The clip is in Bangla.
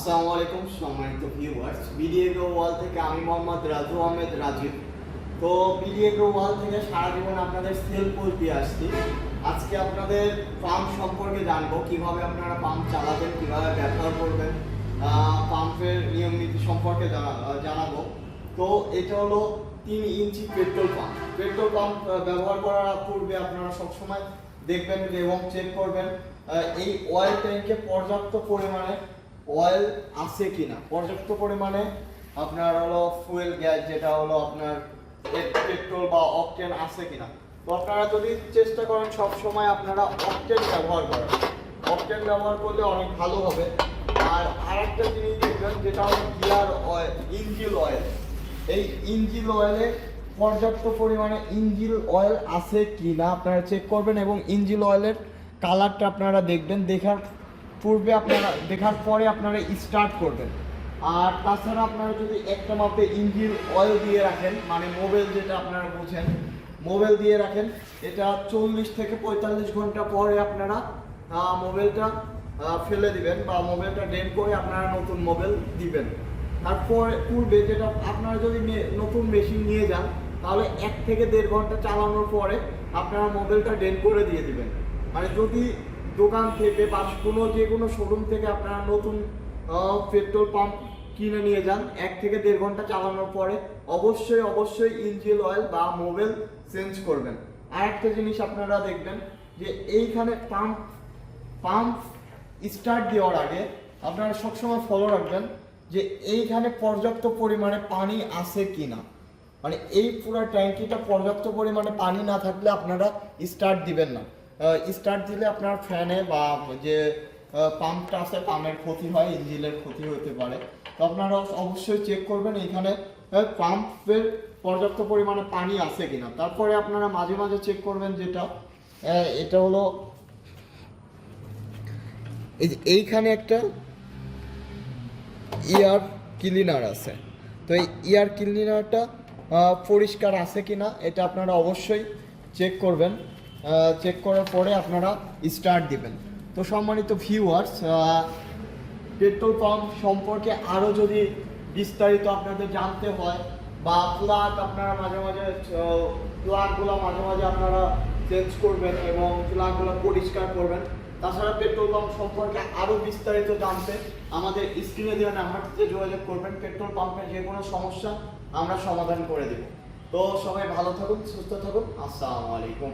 আসসালামু আলাইকুম সম্মানিত ভিউয়ার্স, বিডিএগ্রো ওয়াল থেকে আমি মোহাম্মদ রাজু আহমেদ রাজীব। তো বিডিএগ্রো ওয়াল থেকে সারা জীবন আপনাদের সেল পোস্ট দিয়ে আসছি। আজকে আপনাদের পাম্প সম্পর্কে জানবো, কিভাবে আপনারা পাম্প চালাবেন, কিভাবে ব্যবহার করবেন, পাম্পের নিয়ম নীতি সম্পর্কে জানাবো। তো এটা হলো 3 ইঞ্চি পেট্রোল পাম্প। পেট্রোল পাম্প ব্যবহার করার পূর্বে আপনারা সবসময় দেখবেন এবং চেক করবেন এই অয়েল ট্যাঙ্কে পর্যাপ্ত পরিমাণে অয়েল আছে কিনা, পর্যাপ্ত পরিমাণে আপনার হলো ফুয়েল গ্যাস, যেটা হলো আপনার পেট্রোল বা অকটেন আছে কিনা। তো আপনারা যদি চেষ্টা করেন সব সময় আপনারা অকটেন ব্যবহার করেন, অকটেন ব্যবহার করলে অনেক ভালো হবে। আর আরেকটা জিনিস দেখবেন, যেটা হলো গিয়ার অয়েল, ইঞ্জিন অয়েল। এই ইঞ্জিন অয়েলে পর্যাপ্ত পরিমাণে ইঞ্জিন অয়েল আছে কিনা আপনারা চেক করবেন এবং ইঞ্জিন অয়েলের কালারটা আপনারা দেখবেন। দেখার পরে আপনারা স্টার্ট করবেন। আর তাছাড়া আপনারা যদি একটা মাপে ইঞ্জিন অয়েল দিয়ে রাখেন, মানে মোবিল, যেটা আপনারা বুঝেন, মোবিল দিয়ে রাখেন, এটা 40 থেকে 45 ঘন্টা পরে আপনারা মোবিলটা ফেলে দিবেন বা মোবিলটা ড্রেন করে আপনারা নতুন মোবিল দিবেন। তারপরে পূর্বে যেটা আপনারা যদি নতুন মেশিন নিয়ে যান, তাহলে 1 থেকে 1.5 ঘন্টা চালানোর পরে আপনারা মোবিলটা ড্রেন করে দিয়ে দিবেন। মানে যদি দোকান থেকে বা যে কোনো শোরুম থেকে আপনারা নতুন পেট্রোল পাম্প কিনে নিয়ে যান, 1 থেকে 1.5 ঘন্টা চালানোর পরে অবশ্যই ইঞ্জিন অয়েল বা মোবিল চেঞ্জ করবেন। আর একটা জিনিস আপনারা দেখবেন যে এইখানে পাম্প স্টার্ট দেওয়ার আগে আপনারা সবসময় ফলো রাখবেন যে এইখানে পর্যাপ্ত পরিমাণে পানি আছে কিনা। মানে এই পুরো ট্যাঙ্কিটা পর্যাপ্ত পরিমাণে পানি না থাকলে আপনারা স্টার্ট দিবেন না। স্টার্ট দিলে আপনার ফ্যানে বা যে পাম্পটা আছে, পাম্পের ক্ষতি হয়, ইঞ্জিনের ক্ষতি হতে পারে। তো আপনারা অবশ্যই চেক করবেন এইখানে পাম্পের পর্যাপ্ত পরিমাণে পানি আছে কিনা। তারপরে আপনারা মাঝে মাঝে চেক করবেন, যেটা এটা হলো এইখানে একটা এয়ার ক্লিনার আছে। তো এই এয়ার ক্লিনারটা পরিষ্কার আছে কিনা এটা আপনারা অবশ্যই চেক করবেন। চেক করার পরে আপনারা স্টার্ট দিবেন। তো সম্মানিত ভিউয়ার্স, পেট্রোল পাম্প সম্পর্কে আরও যদি বিস্তারিত আপনাদের জানতে হয় বা আপনারা মাঝে মাঝে প্লাগগুলো মাঝে মাঝে আপনারা চেঞ্জ করবেন এবং প্লাগগুলো পরিষ্কার করবেন। তাছাড়া পেট্রোল পাম্প সম্পর্কে আরও বিস্তারিত জানতে আমাদের স্ক্রিনে দেওয়া নাম্বারটিতে যোগাযোগ করবেন। পেট্রোল পাম্পের যে কোনো সমস্যা আমরা সমাধান করে দেব। তো সবাই ভালো থাকুন, সুস্থ থাকুন। আসসালামু আলাইকুম।